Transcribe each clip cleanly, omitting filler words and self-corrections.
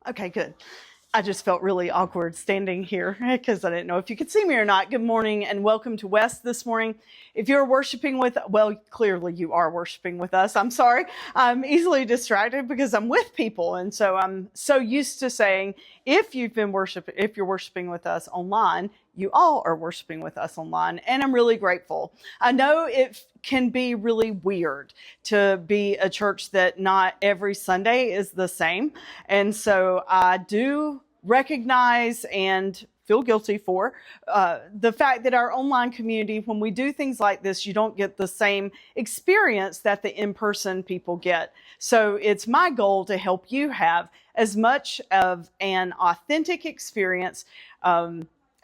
Okay, good. I just felt really awkward standing here because I didn't know if you could see me or not. Good morning and welcome to West this morning. If you're worshiping with, well, clearly you are worshiping with us. I'm sorry. I'm easily distracted because I'm with people. And so I'm so used to saying, if you're worshiping with us online, you all are worshiping with us online. And I'm really grateful. I know it can be really weird to be a church that not every Sunday is the same. And so I do recognize and feel guilty for the fact that our online community, when we do things like this, you don't get the same experience that the in-person people get. So it's my goal to help you have as much of an authentic experience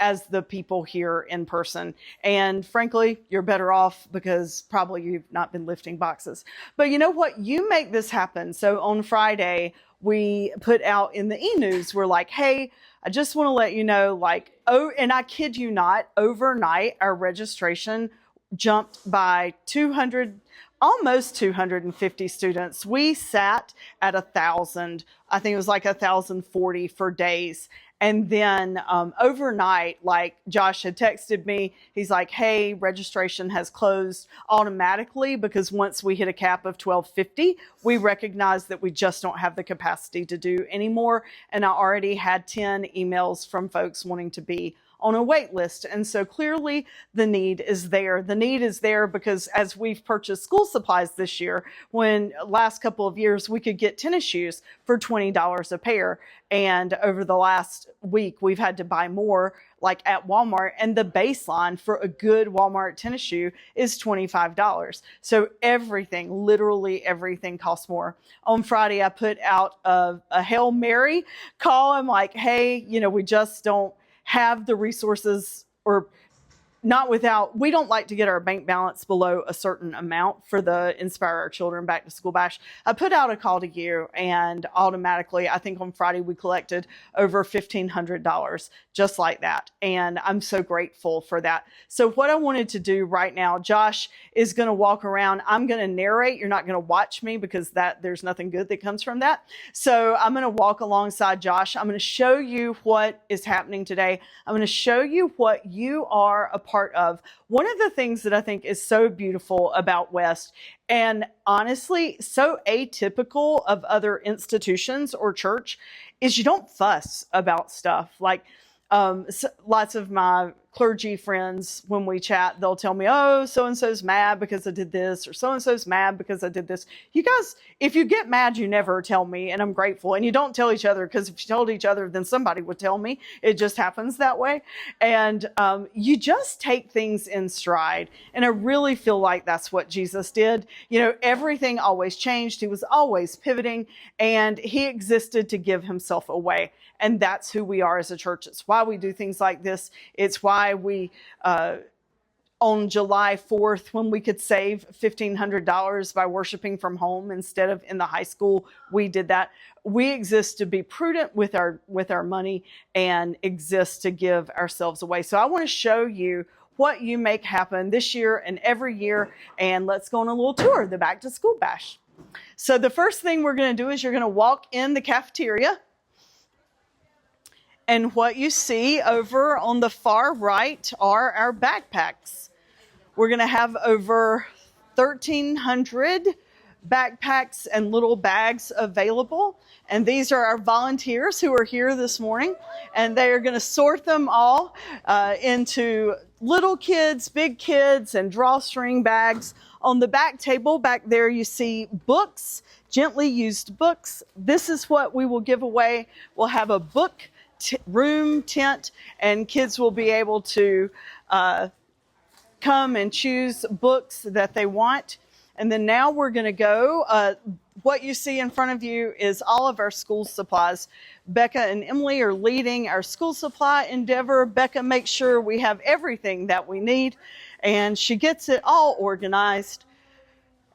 as the people here in person. And frankly, you're better off because probably you've not been lifting boxes. But you know what? You make this happen. So on Friday, we put out in the e-news, we're like, hey, I just want to let you know, and I kid you not, overnight, our registration jumped by 200, almost 250 students. We sat at 1,000. I think it was like 1,040 for days. And then overnight, like Josh had texted me, he's like, hey, registration has closed automatically because once we hit a cap of 1,250, we recognize that we just don't have the capacity to do anymore. And I already had 10 emails from folks wanting to be on a wait list. And so clearly the need is there. The need is there because as we've purchased school supplies this year, when last couple of years we could get tennis shoes for $20 a pair. And over the last week, we've had to buy more like at Walmart. And the baseline for a good Walmart tennis shoe is $25. So everything, literally everything costs more. On Friday, I put out a Hail Mary call. I'm like, hey, we just don't have the resources or not without, we don't like to get our bank balance below a certain amount for the Inspire Our Children Back to School Bash. I put out a call to you and automatically, I think on Friday, we collected over $1,500 just like that. And I'm so grateful for that. So what I wanted to do right now, Josh is going to walk around. I'm going to narrate. You're not going to watch me because there's nothing good that comes from that. So I'm going to walk alongside Josh. I'm going to show you what is happening today. I'm going to show you what you are a part of. One of the things that I think is so beautiful about West, and honestly so atypical of other institutions or church, is you don't fuss about stuff. Like lots of my clergy friends, when we chat, they'll tell me, oh, so-and-so's mad because I did this, or so-and-so's mad because I did this. You guys, if you get mad, you never tell me, and I'm grateful. And you don't tell each other, because if you told each other, then somebody would tell me. It just happens that way. And you just take things in stride. And I really feel like that's what Jesus did. Everything always changed. He was always pivoting, and he existed to give himself away. And that's who we are as a church. It's why we do things like this. It's why we, on July 4th, when we could save $1,500 by worshiping from home instead of in the high school, we did that. We exist to be prudent with our money and exist to give ourselves away. So I want to show you what you make happen this year and every year. And let's go on a little tour of the Back to School Bash. So the first thing we're going to do is you're going to walk in the cafeteria. And what you see over on the far right are our backpacks. We're going to have over 1,300 backpacks and little bags available. And these are our volunteers who are here this morning. And they are going to sort them all into little kids, big kids, and drawstring bags. On the back table back there, you see books, gently used books. This is what we will give away. We'll have a book room tent, and kids will be able to come and choose books that they want. And then now we're going to go. What you see in front of you is all of our school supplies. Becca and Emily are leading our school supply endeavor. Becca makes sure we have everything that we need, and she gets it all organized.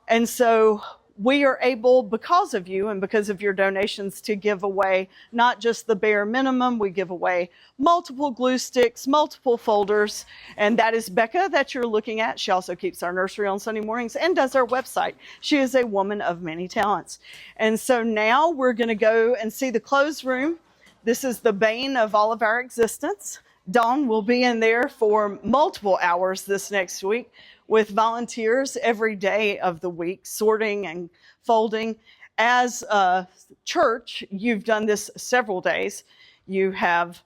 And so we are able, because of you and because of your donations, to give away not just the bare minimum. We give away multiple glue sticks, multiple folders, and that is Becca that you're looking at. She also keeps our nursery on Sunday mornings and does our website. She is a woman of many talents. And so now we're going to go and see the clothes room. This is the bane of all of our existence. Dawn will be in there for multiple hours this next week with volunteers every day of the week, sorting and folding. As a church, you've done this several days. You have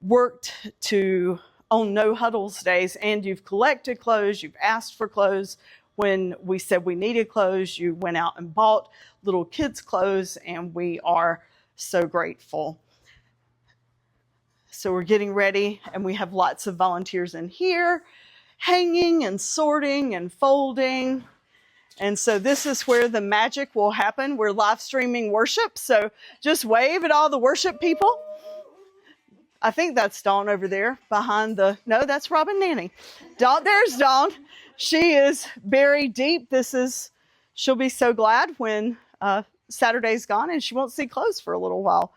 worked on no Huddles days, and you've collected clothes, you've asked for clothes. When we said we needed clothes, you went out and bought little kids' clothes, and we are so grateful. So we're getting ready, and we have lots of volunteers in here, hanging and sorting and folding. And so this is where the magic will happen. We're live streaming worship, so just wave at all the worship people. I think that's Dawn over there behind no, that's Robin Nanny. Dawn, there's Dawn. She is buried deep. She'll be so glad when Saturday's gone and she won't see clothes for a little while.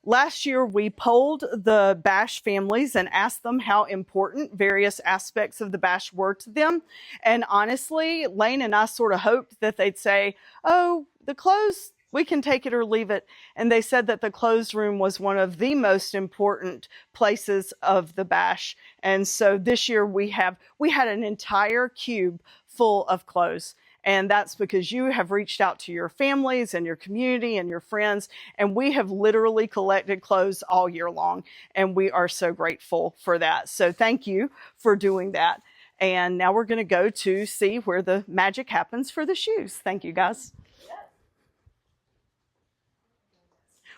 Last year, we polled the Bash families and asked them how important various aspects of the Bash were to them. And honestly, Lane and I sort of hoped that they'd say, oh, the clothes, we can take it or leave it. And they said that the clothes room was one of the most important places of the Bash. And so this year we had an entire cube full of clothes. And that's because you have reached out to your families and your community and your friends. And we have literally collected clothes all year long. And we are so grateful for that. So thank you for doing that. And now we're going to go to see where the magic happens for the shoes. Thank you, guys.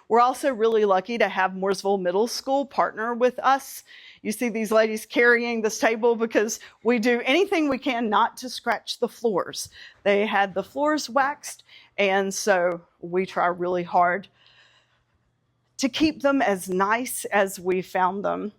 We're also really lucky to have Mooresville Middle School partner with us. You see these ladies carrying this table because we do anything we can not to scratch the floors. They had the floors waxed, and so we try really hard to keep them as nice as we found them.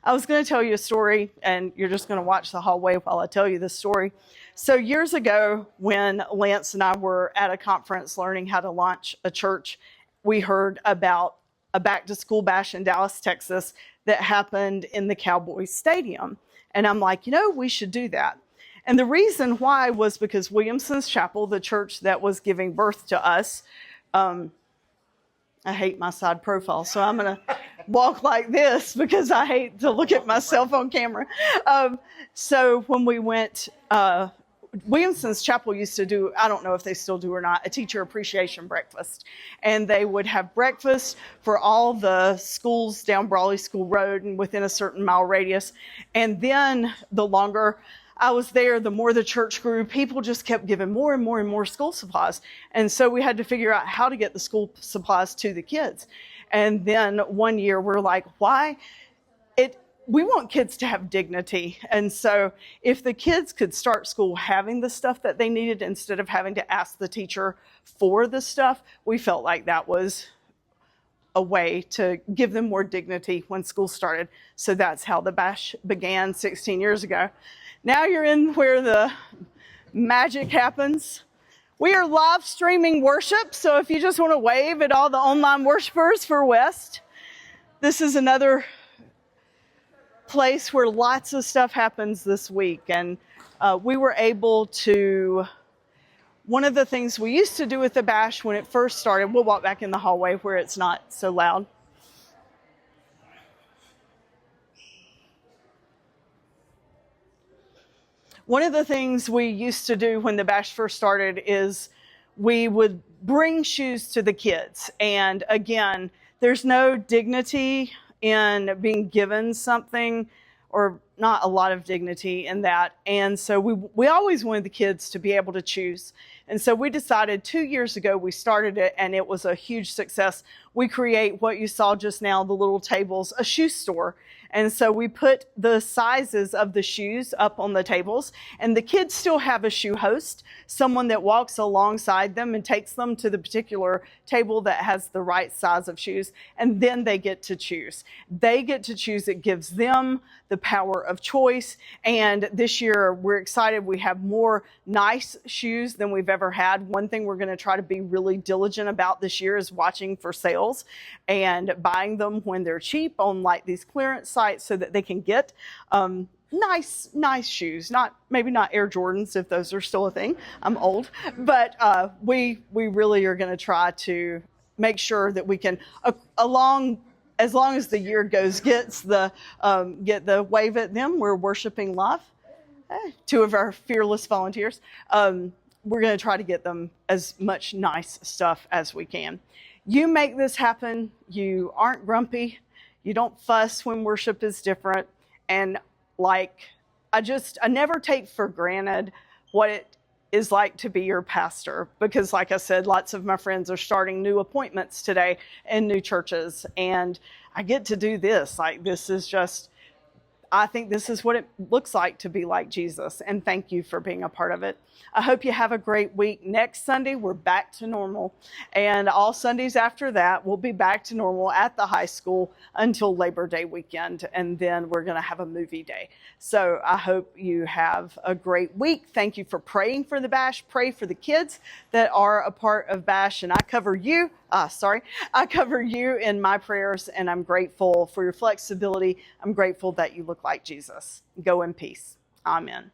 I was going to tell you a story, and you're just going to watch the hallway while I tell you this story. So years ago, when Lance and I were at a conference learning how to launch a church, we heard about a back-to-school bash in Dallas, Texas, that happened in the Cowboys Stadium. And I'm like, we should do that. And the reason why was because Williamson's Chapel, the church that was giving birth to us, I hate my side profile, so I'm going to walk like this because I hate to look at myself on camera. So when we went, Williamson's Chapel used to do, I don't know if they still do or not, a teacher appreciation breakfast. And they would have breakfast for all the schools down Brawley School Road and within a certain mile radius. And then the longer I was there, the more the church grew. People just kept giving more and more and more school supplies. And so we had to figure out how to get the school supplies to the kids. And then one year we're like, we want kids to have dignity. And so if the kids could start school having the stuff that they needed instead of having to ask the teacher for the stuff, we felt like that was a way to give them more dignity when school started. So that's how the bash began 16 years ago. Now you're in where the magic happens. We are live streaming worship. So if you just want to wave at all the online worshipers for West, this is another place where lots of stuff happens this week. And we were able to, one of the things we used to do with the bash when it first started, we'll walk back in the hallway where it's not so loud. One of the things we used to do when the bash first started is we would bring shoes to the kids. And again, there's no dignity in being given something, or not a lot of dignity in that. And so we always wanted the kids to be able to choose. And so we decided 2 years ago, we started it, and it was a huge success. We create what you saw just now, the little tables, a shoe store. And so we put the sizes of the shoes up on the tables, and the kids still have a shoe host, someone that walks alongside them and takes them to the particular table that has the right size of shoes, and then they get to choose. They get to choose. It gives them the power of choice. And this year, we're excited. We have more nice shoes than we've ever had. One thing we're going to try to be really diligent about this year is watching for sales and buying them when they're cheap on like these clearance sites so that they can get nice shoes. Maybe not Air Jordans, if those are still a thing. I'm old. But we really are going to try to make sure that we can, as long as the year goes, get the wave at them. We're worshiping love. Two of our fearless volunteers. We're going to try to get them as much nice stuff as we can. You make this happen. You aren't grumpy. You don't fuss when worship is different. And I never take for granted what it is like to be your pastor, because like I said, lots of my friends are starting new appointments today in new churches, and I get to do this. I think this is what it looks like to be like Jesus, and thank you for being a part of it. I hope you have a great week. Next Sunday, we're back to normal, and all Sundays after that, we'll be back to normal at the high school until Labor Day weekend, and then we're going to have a movie day. So I hope you have a great week. Thank you for praying for the Bash. Pray for the kids that are a part of Bash, and I cover you in my prayers, and I'm grateful for your flexibility. I'm grateful that you look like Jesus. Go in peace. Amen.